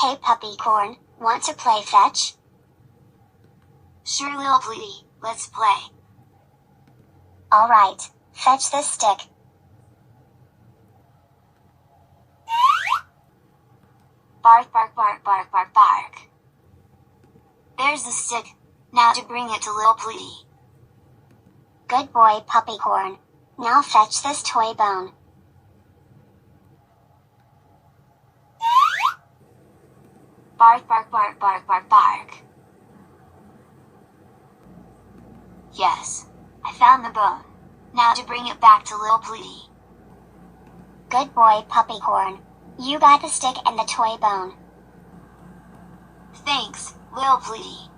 Hey Puppycorn, want to play fetch? Sure, Lil'Petey, let's play. Alright, fetch this stick. Bark, bark, bark, bark, bark, bark. There's the stick. Now to bring it to Lil'Petey. Good boy Puppycorn. Now fetch this toy bone. Bark, bark, bark, bark, bark, bark. Yes, I found the bone. Now to bring it back to Lil'Petey. Good boy Puppycorn. You got the stick and the toy bone. Thanks, Lil'Petey.